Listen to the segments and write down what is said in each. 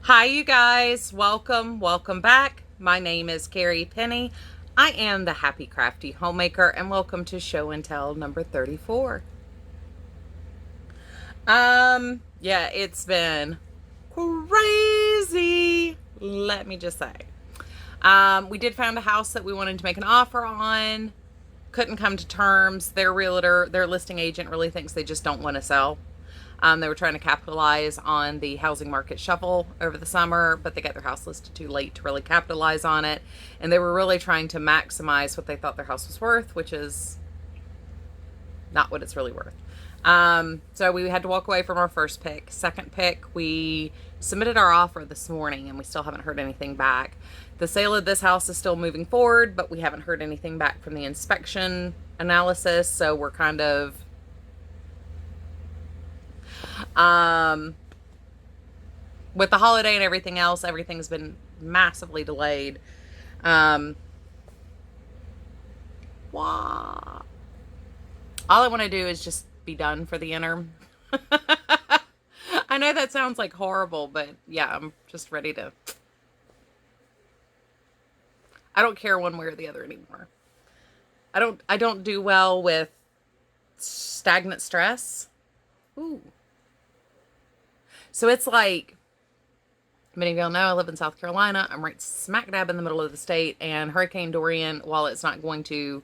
Hi, you guys. Welcome back. My name is Carrie Penny. I am the Happy Crafty Homemaker, and welcome to Show and Tell number 34. Yeah, it's been crazy. Let me just say. We did find a house that we wanted to make an offer on. Couldn't come to terms. Their realtor, their listing agent really thinks they just don't want to sell. They were trying to capitalize on the housing market shuffle over the summer, but they got their house listed too late to really capitalize on it. And they were really trying to maximize what they thought their house was worth, which is not what it's really worth. So we had to walk away from our first pick. Second pick, we submitted our offer this morning and we still haven't heard anything back. The sale of this house is still moving forward, but we haven't heard anything back from the inspection analysis. So we're kind of with the holiday and everything else, everything's been massively delayed. All I want to do is just be done for the interim. I know that sounds like horrible, but yeah, I'm just ready to. I don't care one way or the other anymore. I don't do well with stagnant stress. Ooh. So it's like, many of y'all know I live in South Carolina. I'm right smack dab in the middle of the state, and Hurricane Dorian, while it's not going to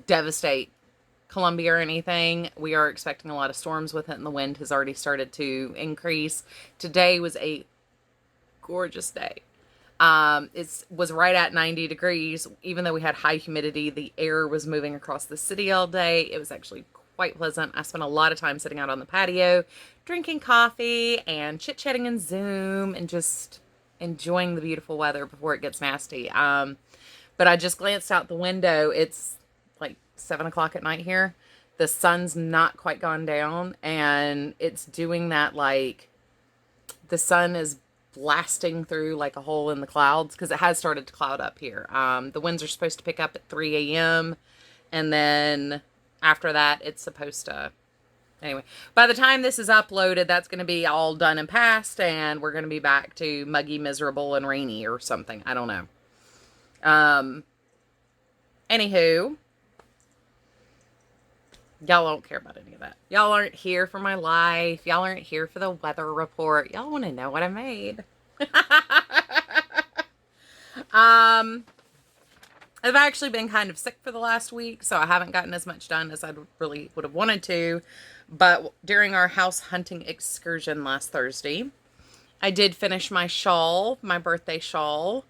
devastate Columbia or anything, we are expecting a lot of storms with it, and the wind has already started to increase. Today was a gorgeous day. It was right at 90 degrees. Even though we had high humidity, the air was moving across the city all day. It was actually quite pleasant. I spent a lot of time sitting out on the patio, drinking coffee and chit-chatting in Zoom and just enjoying the beautiful weather before it gets nasty. But I just glanced out the window. It's like 7 o'clock at night here. The sun's not quite gone down, and it's doing that, like the sun is blasting through like a hole in the clouds, because it has started to cloud up here. The winds are supposed to pick up at 3 a.m. and then after that, it's supposed to. Anyway, by the time this is uploaded, that's going to be all done and past, and we're going to be back to muggy, miserable, and rainy or something. I don't know. Anywho, y'all don't care about any of that. Y'all aren't here for my life. Y'all aren't here for the weather report. Y'all want to know what I made. I've actually been kind of sick for the last week, so I haven't gotten as much done as I really would have wanted to. But during our house hunting excursion last Thursday, I did finish my shawl, my birthday shawl.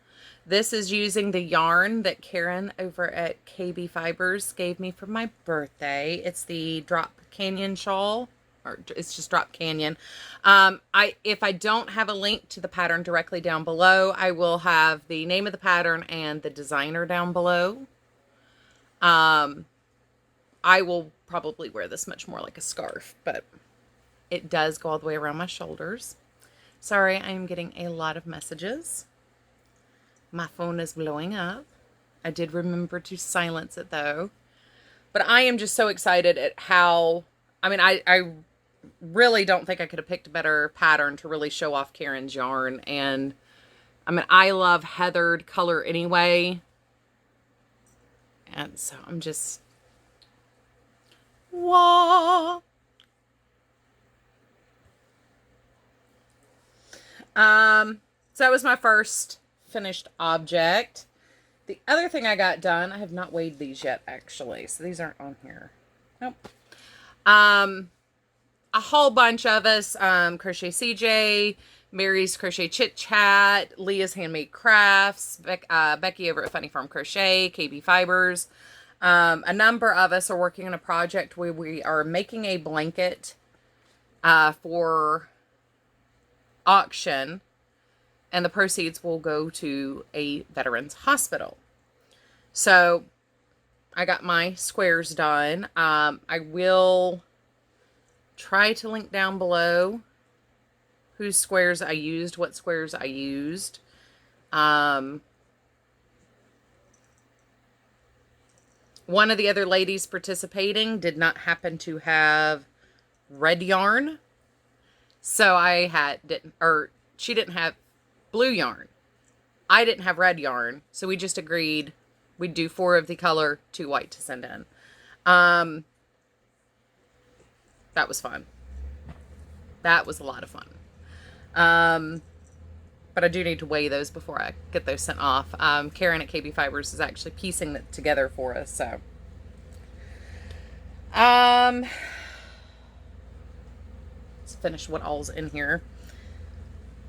This is using the yarn that Karen over at KB Fibers gave me for my birthday. It's the Drop Canyon shawl, or it's just Drop Canyon. If I don't have a link to the pattern directly down below, I will have the name of the pattern and the designer down below. I will probably wear this much more like a scarf, but it does go all the way around my shoulders. Sorry, I am getting a lot of messages. My phone is blowing up. I did remember to silence it though. But I am just so excited at how, I really don't think I could have picked a better pattern to really show off Karen's yarn. And I love heathered color anyway. And so I'm just, whoa. So that was my first finished object. The other thing I got done, I have not weighed these yet actually, so these aren't on here. Nope. A whole bunch of us, Crochet CJ, Mary's Crochet Chit Chat, Leah's Handmade Crafts, Becky over at Funny Farm Crochet, KB Fibers. A number of us are working on a project where we are making a blanket for auction, and the proceeds will go to a veterans hospital. So I got my squares done. I will try to link down below whose squares I used, what squares I used. One of the other ladies participating did not happen to have red yarn. So I didn't she didn't have blue yarn. I didn't have red yarn. So we just agreed we'd do 4 of the color, 2 white to send in. That was fun. That was a lot of fun. But I do need to weigh those before I get those sent off. Karen at KB Fibers is actually piecing it together for us. So, let's finish what all's in here.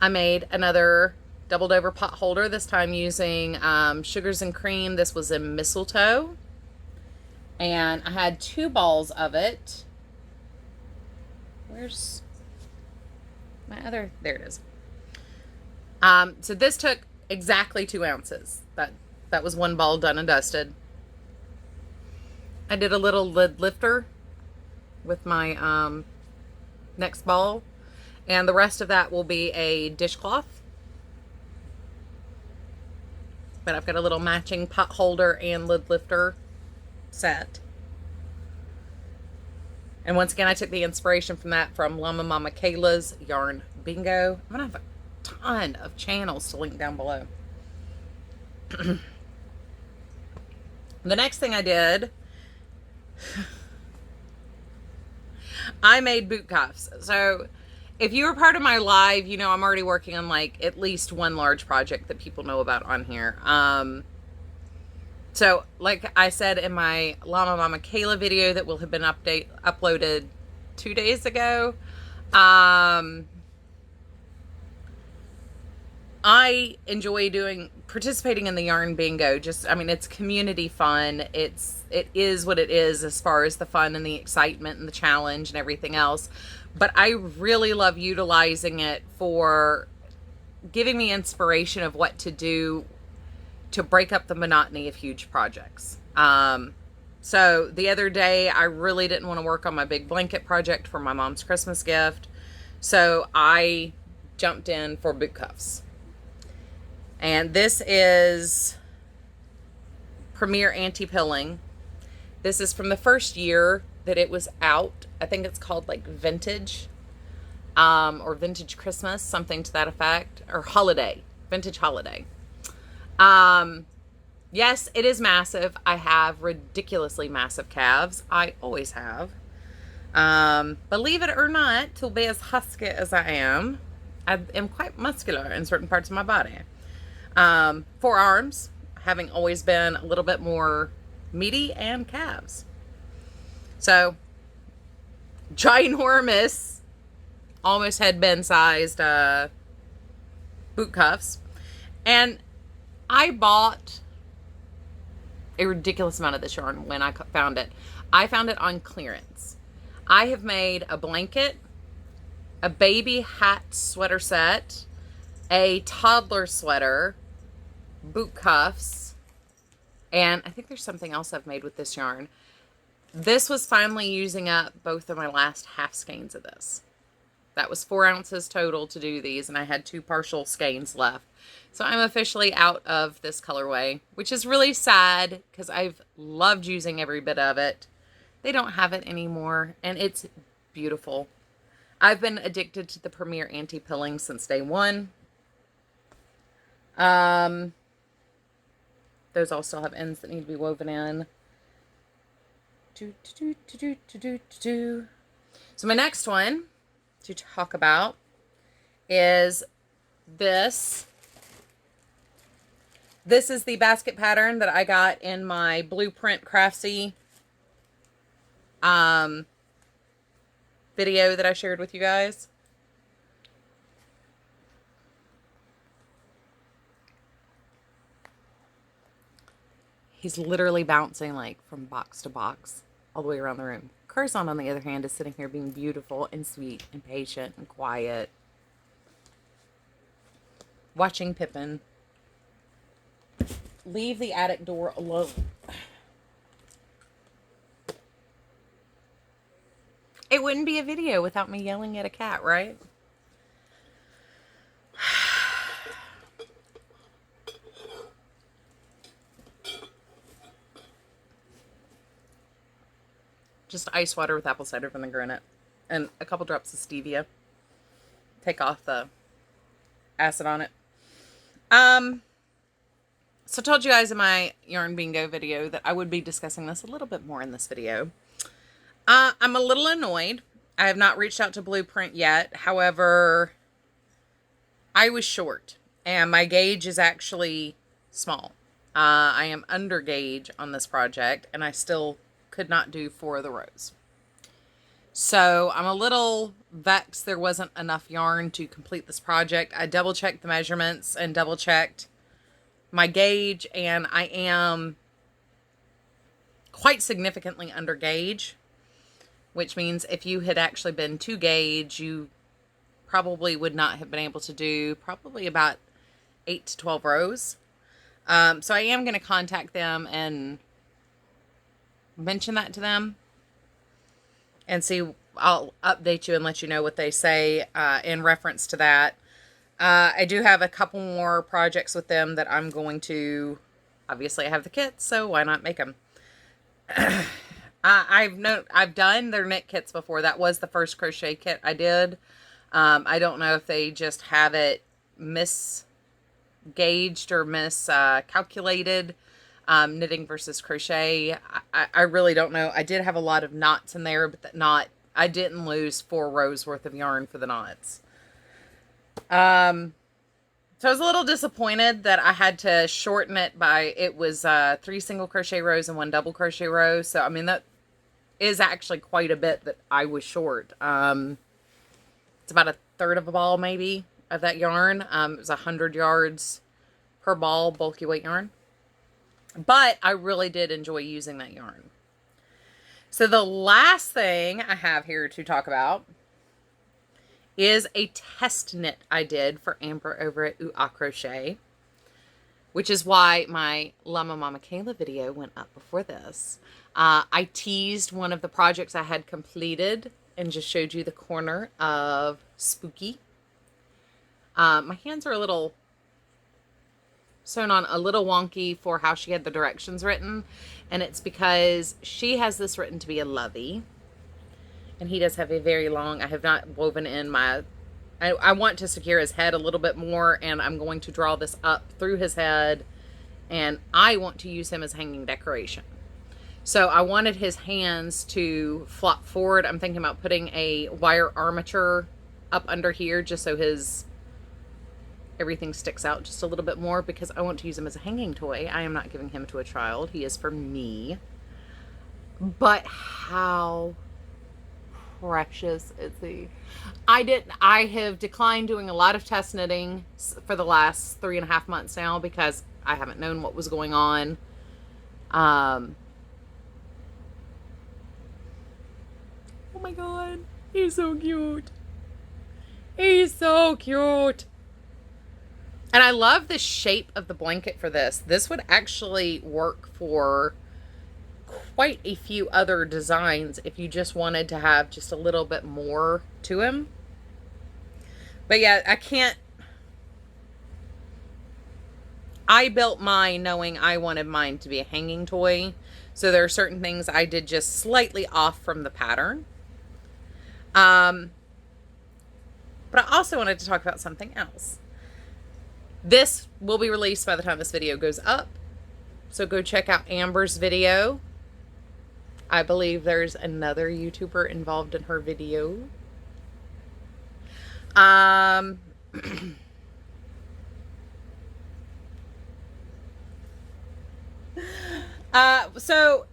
I made another doubled over pot holder, this time using sugars and cream. This was in mistletoe. And I had 2 balls of it. Where's my other? There it is. So this took exactly 2 ounces. That was 1 ball done and dusted. I did a little lid lifter with my next ball. And the rest of that will be a dishcloth. But I've got a little matching pot holder and lid lifter set. And once again, I took the inspiration from that from Llama Mama Kayla's Yarn Bingo. I'm going to have a ton of channels to link down below. The next thing I did, I made boot cuffs. So if you were part of my live, you know I'm already working on like at least 1 large project that people know about on here. So like I said in my Llama Mama Kayla video that will have been uploaded 2 days ago, I enjoy participating in the yarn bingo. I mean, it's community fun. It is what it is as far as the fun and the excitement and the challenge and everything else. But I really love utilizing it for giving me inspiration of what to do to break up the monotony of huge projects. So the other day, I really didn't want to work on my big blanket project for my mom's Christmas gift. So I jumped in for boot cuffs. And this is Premier Anti-Pilling. This is from the first year that it was out. I think it's called like Vintage, or Vintage Christmas, something to that effect, or Holiday, Vintage Holiday. Yes, it is massive. I have ridiculously massive calves. I always have. Believe it or not, to be as husky as I am quite muscular in certain parts of my body. Forearms, having always been a little bit more meaty, and calves. So, ginormous, almost headband sized boot cuffs. And I bought a ridiculous amount of this yarn when I found it. I found it on clearance. I have made a blanket, a baby hat sweater set, a toddler sweater, boot cuffs, and I think there's something else I've made with this yarn. This was finally using up both of my last half skeins of this. That was 4 ounces total to do these, and I had 2 partial skeins left. So I'm officially out of this colorway, which is really sad because I've loved using every bit of it. They don't have it anymore, and it's beautiful. I've been addicted to the Premier Anti-Pilling since day 1. Those all still have ends that need to be woven in. So my next one to talk about is this. This is the basket pattern that I got in my Blueprint Crafty video that I shared with you guys. He's literally bouncing like from box to box all the way around the room. Curzon, on the other hand, is sitting here being beautiful and sweet and patient and quiet, watching Pippin. Leave the attic door alone. It wouldn't be a video without me yelling at a cat, right? Just ice water with apple cider vinegar in it. And a couple drops of stevia. Take off the acid on it. So I told you guys in my Yarn Bingo video that I would be discussing this a little bit more in this video. I'm a little annoyed. I have not reached out to Blueprint yet. However, I was short and my gauge is actually small. I am under gauge on this project and I still could not do 4 of the rows. So I'm a little vexed there wasn't enough yarn to complete this project. I double checked the measurements and double checked my gauge, and I am quite significantly under gauge, which means if you had actually been to gauge, you probably would not have been able to do probably about 8 to 12 rows. So I am going to contact them and mention that to them and see. I'll update you and let you know what they say in reference to that. I do have a couple more projects with them that I'm going to, obviously I have the kits, so why not make them? I've done their knit kits before. That was the first crochet kit I did. I don't know if they just have it misgauged or miscalculated, knitting versus crochet. I really don't know. I did have a lot of knots in there, but I didn't lose 4 rows worth of yarn for the knots. So I was a little disappointed that I had to shorten it by, it was 3 single crochet rows and 1 double crochet row. So, I mean, that is actually quite a bit that I was short. It's about 1/3 of a ball, maybe, of that yarn. It was 100 yards per ball, bulky weight yarn. But I really did enjoy using that yarn. So the last thing I have here to talk about is a test knit I did for Amber over at Ooh Ah Crochet, which is why my Llama Mama Kayla video went up before this. I teased one of the projects I had completed and just showed you the corner of Spooky. My hands are a little sewn on a little wonky for how she had the directions written, and it's because she has this written to be a lovey. And he does have a very long, I have not woven in my, I want to secure his head a little bit more, and I'm going to draw this up through his head, and I want to use him as hanging decoration. So I wanted his hands to flop forward. I'm thinking about putting a wire armature up under here just so everything sticks out just a little bit more, because I want to use him as a hanging toy. I am not giving him to a child. He is for me. But how precious is he? I have declined doing a lot of test knitting for the last 3.5 months now because I haven't known what was going on. Oh my god, he's so cute. He's so cute. And I love the shape of the blanket for this. This would actually work for quite a few other designs if you just wanted to have just a little bit more to him. But yeah, I built mine knowing I wanted mine to be a hanging toy. So there are certain things I did just slightly off from the pattern. But I also wanted to talk about something else. This will be released by the time this video goes up. So go check out Amber's video. I believe there's another YouTuber involved in her video. So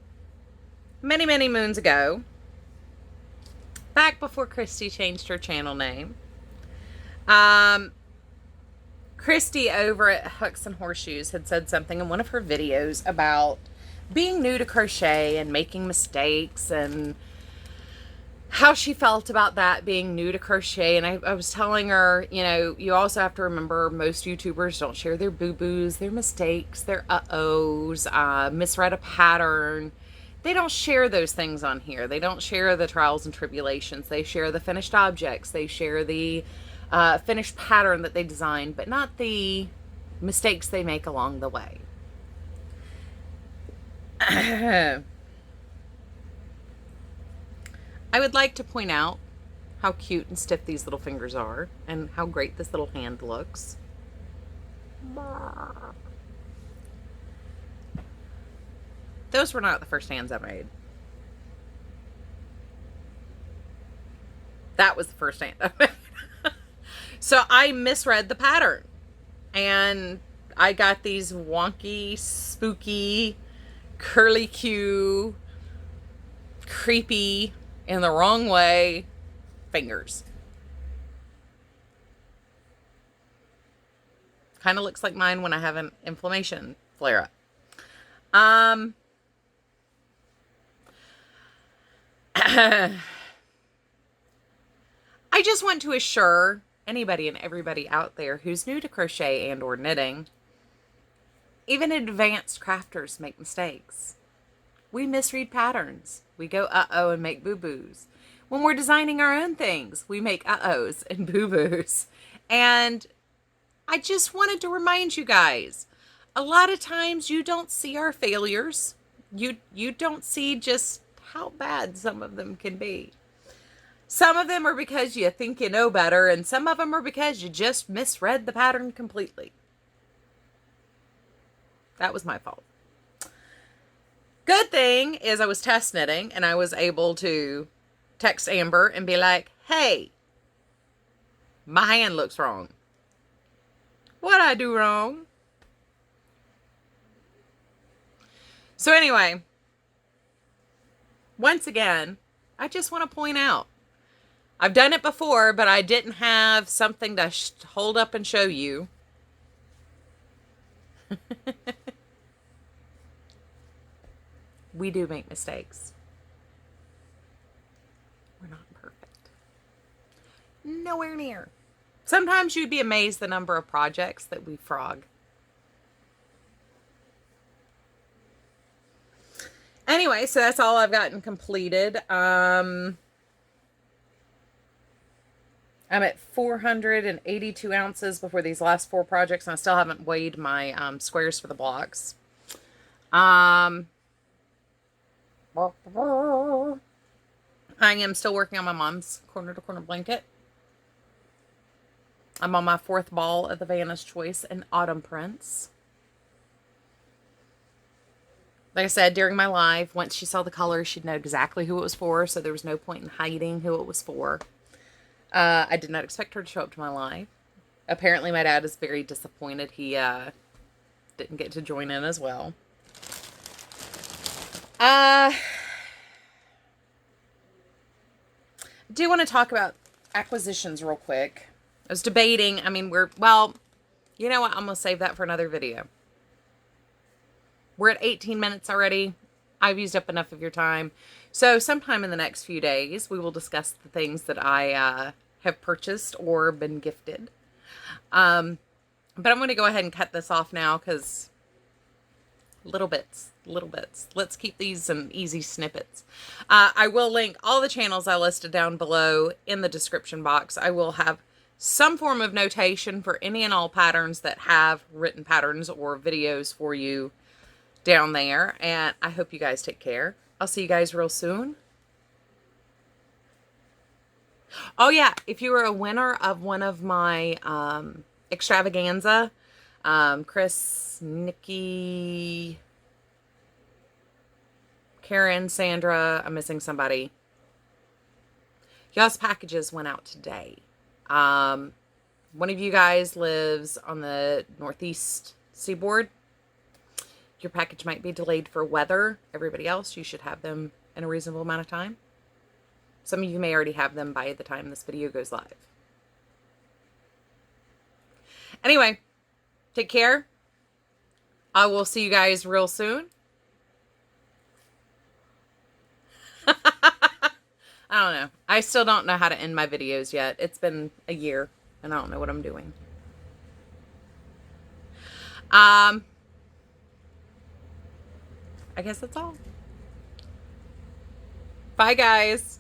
many, many moons ago, back before Christy changed her channel name, Christy over at Hooks and Horseshoes had said something in one of her videos about being new to crochet and making mistakes and how she felt about that, being new to crochet. And I was telling her, you know, you also have to remember most YouTubers don't share their boo-boos, their mistakes, their uh-ohs, misread a pattern. They don't share those things on here. They don't share the trials and tribulations. They share the finished objects. They share the finished pattern that they designed, but not the mistakes they make along the way. I would like to point out, how cute and stiff these little fingers are and how great this little hand looks. Those were not the first hands I made. That was the first hand I made. So I misread the pattern. And I got these wonky, spooky, curly Q, creepy, in the wrong way fingers. Kind of looks like mine when I have an inflammation flare up. I just want to assure anybody and everybody out there who's new to crochet and or knitting, even advanced crafters make mistakes. We misread patterns. We go uh-oh and make boo-boos. When we're designing our own things, we make uh-ohs and boo-boos. And I just wanted to remind you guys, a lot of times you don't see our failures. You don't see just how bad some of them can be. Some of them are because you think you know better, and some of them are because you just misread the pattern completely. That was my fault. Good thing is I was test knitting, and I was able to text Amber and be like, hey, my hand looks wrong. What'd I do wrong? So anyway, once again, I just want to point out, I've done it before, but I didn't have something to hold up and show you. We do make mistakes. We're not perfect. Nowhere near. Sometimes you'd be amazed the number of projects that we frog. Anyway, so that's all I've gotten completed. I'm at 482 ounces before these last 4 projects, and I still haven't weighed my squares for the blocks. I am still working on my mom's corner-to-corner blanket. I'm on my 4th ball of the Vanna's Choice and Autumn Prints. Like I said, during my live, once she saw the color, she'd know exactly who it was for, so there was no point in hiding who it was for. I did not expect her to show up to my live. Apparently, my dad is very disappointed he didn't get to join in as well. I do want to talk about acquisitions real quick. I was debating, you know what, I'm going to save that for another video. We're at 18 minutes already. I've used up enough of your time. So sometime in the next few days, we will discuss the things that I have purchased or been gifted. But I'm going to go ahead and cut this off now because little bits. Let's keep these some easy snippets. I will link all the channels I listed down below in the description box. I will have some form of notation for any and all patterns that have written patterns or videos for you down there. And I hope you guys take care. I'll see you guys real soon. Oh yeah, if you were a winner of one of my extravaganza, Chris, Nikki, Karen, Sandra, I'm missing somebody. Y'all's packages went out today. One of you guys lives on the northeast seaboard. Your package might be delayed for weather. Everybody else, you should have them in a reasonable amount of time. Some of you may already have them by the time this video goes live. Anyway, take care. I will see you guys real soon. I don't know. I still don't know how to end my videos yet. It's been a year and I don't know what I'm doing. I guess that's all. Bye, guys.